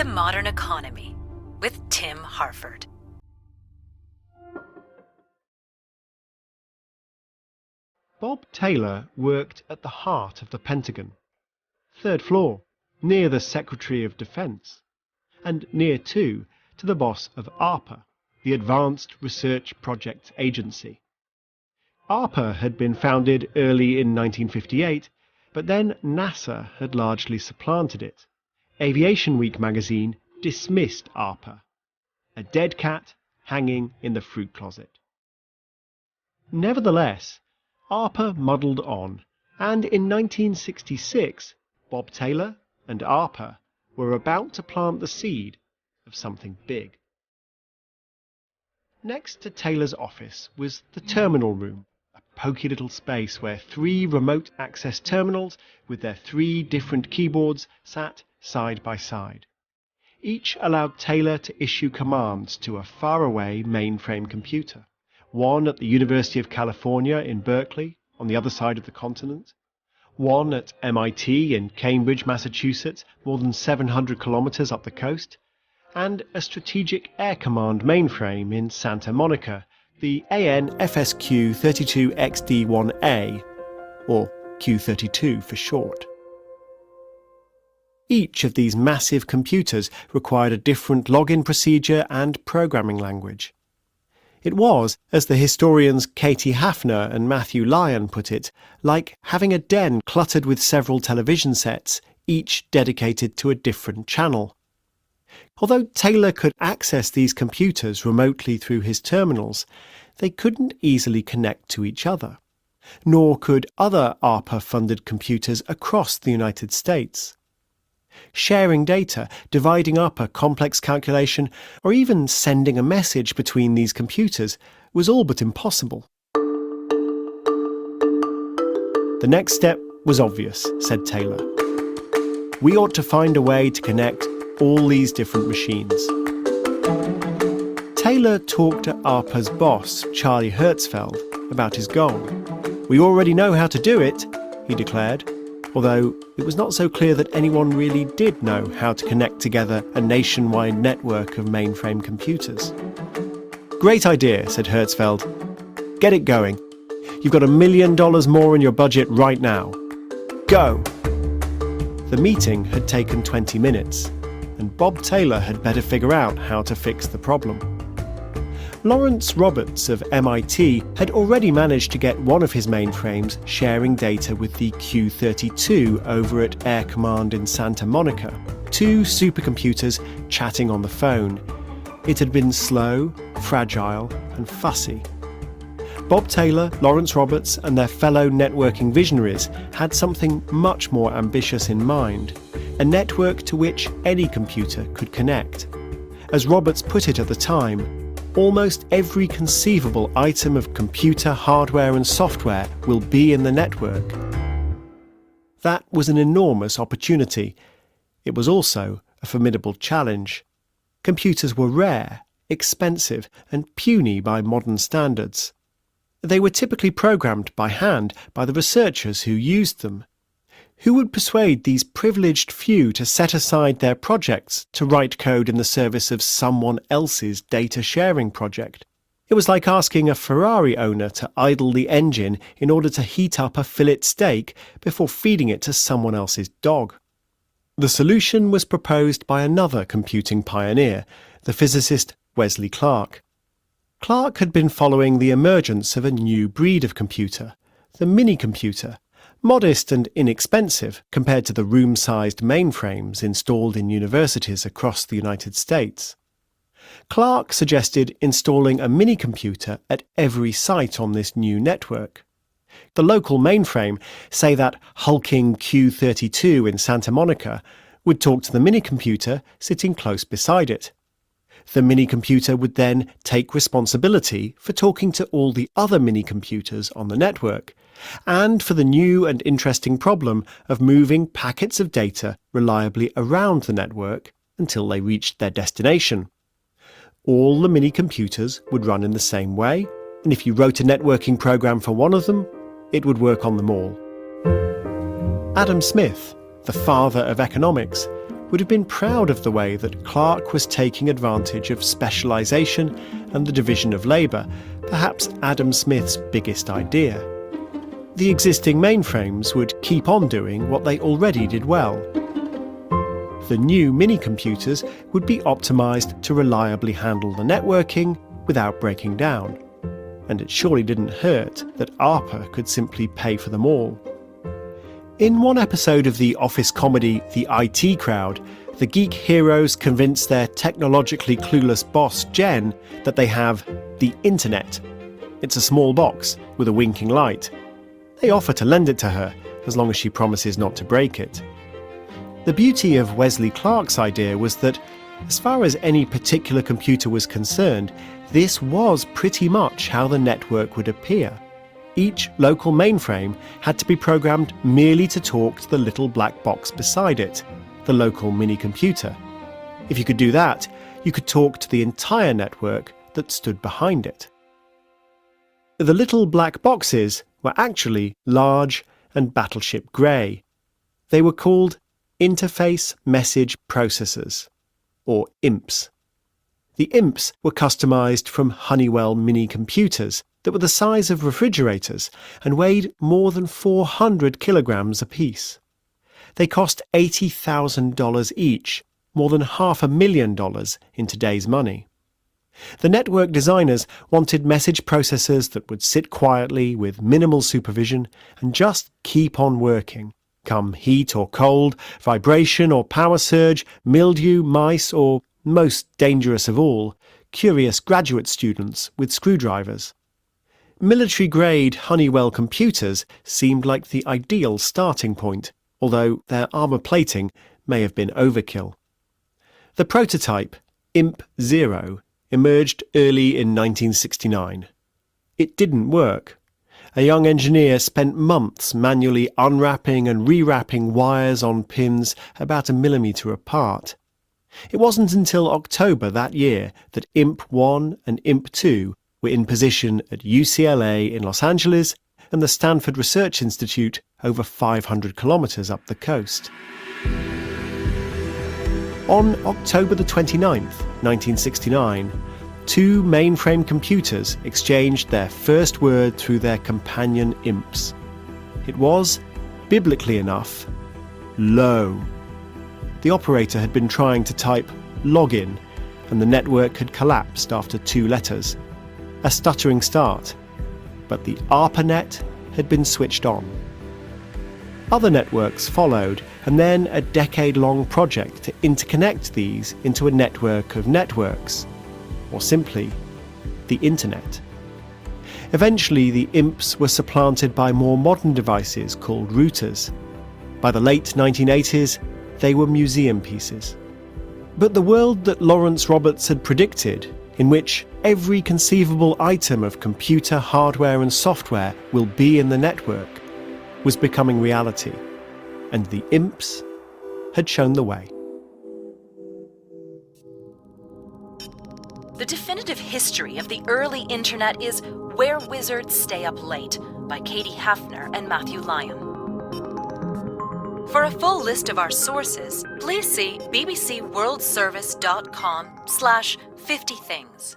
Modern Economy with Tim Harford. Bob Taylor worked at the heart of the Pentagon, third floor, near the Secretary of Defense, and near too to the boss of ARPA, the Advanced Research Projects Agency. ARPA had been founded early in 1958, but then NASA had largely supplanted it. Aviation Week magazine dismissed ARPA, a dead cat hanging in the fruit closet. Nevertheless, ARPA muddled on, and in 1966, Bob Taylor and ARPA were about to plant the seed of something big. Next to Taylor's office was the terminal room, a poky little space where 3 remote access terminals with their 3 different keyboards sat side by side. Each allowed Taylor to issue commands to a faraway mainframe computer, one at the University of California in Berkeley, on the other side of the continent, one at MIT in Cambridge, Massachusetts, more than 700 kilometers up the coast, and a Strategic Air Command mainframe in Santa Monica, the AN/FSQ-32XD1A, or Q32 for short. Each of these massive computers required a different login procedure and programming language. It was, as the historians Katie Hafner and Matthew Lyon put it, like having a den cluttered with several television sets, each dedicated to a different channel. Although Taylor could access these computers remotely through his terminals, they couldn't easily connect to each other, nor could other ARPA-funded computers across the United States. Sharing data, dividing up a complex calculation, or even sending a message between these computers was all but impossible. The next step was obvious, said Taylor. We ought to find a way to connect all these different machines. Taylor talked to ARPA's boss, Charlie Hertzfeld, about his goal. We already know how to do it, he declared, although it was not so clear that anyone really did know how to connect together a nationwide network of mainframe computers. Great idea, said Hertzfeld. Get it going. You've got $1 million more in your budget right now. Go! The meeting had taken 20 minutes, and Bob Taylor had better figure out how to fix the problem. Lawrence Roberts of MIT had already managed to get one of his mainframes sharing data with the Q32 over at Air Command in Santa Monica, 2 supercomputers chatting on the phone. It had been slow, fragile, and fussy. Bob Taylor, Lawrence Roberts, and their fellow networking visionaries had something much more ambitious in mind, a network to which any computer could connect. As Roberts put it at the time, almost every conceivable item of computer hardware and software will be in the network. That was an enormous opportunity. It was also a formidable challenge. Computers were rare, expensive, and puny by modern standards. They were typically programmed by hand by the researchers who used them. Who would persuade these privileged few to set aside their projects to write code in the service of someone else's data sharing project? It was like asking a Ferrari owner to idle the engine in order to heat up a fillet steak before feeding it to someone else's dog. The solution was proposed by another computing pioneer, the physicist Wesley Clark. Clark had been following the emergence of a new breed of computer, the mini-computer, modest and inexpensive compared to the room-sized mainframes installed in universities across the United States. Clark suggested installing a mini-computer at every site on this new network. The local mainframe, say that hulking Q32 in Santa Monica, would talk to the mini-computer sitting close beside it. The mini-computer would then take responsibility for talking to all the other mini-computers on the network, and for the new and interesting problem of moving packets of data reliably around the network until they reached their destination. All the mini-computers would run in the same way, and if you wrote a networking program for one of them, it would work on them all. Adam Smith, the father of economics, would have been proud of the way that Clark was taking advantage of specialisation and the division of labour, perhaps Adam Smith's biggest idea. The existing mainframes would keep on doing what they already did well. The new mini-computers would be optimised to reliably handle the networking without breaking down. And it surely didn't hurt that ARPA could simply pay for them all. In one episode of the office comedy The IT Crowd, the geek heroes convince their technologically clueless boss Jen that they have the internet. It's a small box with a winking light. They offer to lend it to her, as long as she promises not to break it. The beauty of Wesley Clark's idea was that, as far as any particular computer was concerned, this was pretty much how the network would appear. Each local mainframe had to be programmed merely to talk to the little black box beside it, the local mini-computer. If you could do that, you could talk to the entire network that stood behind it. The little black boxes were actually large and battleship grey. They were called Interface Message Processors, or IMPs. The IMPs were customised from Honeywell mini-computers that were the size of refrigerators and weighed more than 400 kilograms apiece. They cost $80,000 each, more than $500,000 in today's money. The network designers wanted message processors that would sit quietly with minimal supervision and just keep on working, come heat or cold, vibration or power surge, mildew, mice, or, most dangerous of all, curious graduate students with screwdrivers. Military-grade Honeywell computers seemed like the ideal starting point, although their armour plating may have been overkill. The prototype, IMP 0, emerged early in 1969. It didn't work. A young engineer spent months manually unwrapping and rewrapping wires on pins about a millimetre apart. It wasn't until October that year that IMP 1 and IMP 2 were in position at UCLA in Los Angeles and the Stanford Research Institute over 500 kilometres up the coast. On October the 29th, 1969, two mainframe computers exchanged their first word through their companion IMPs. It was, biblically enough, low. The operator had been trying to type login, and the network had collapsed after 2 letters. A stuttering start, but the Arpanet had been switched on. Other networks followed, and then a decade-long project to interconnect these into a network of networks, or simply, the Internet. Eventually, the IMPs were supplanted by more modern devices called routers. By the late 1980s, they were museum pieces. But the world that Lawrence Roberts had predicted, in which every conceivable item of computer hardware and software will be in the network, was becoming reality, and the IMPs had shown the way. The definitive history of the early internet is Where Wizards Stay Up Late by Katie Hafner and Matthew Lyon. For a full list of our sources, please see bbcworldservice.com/50things.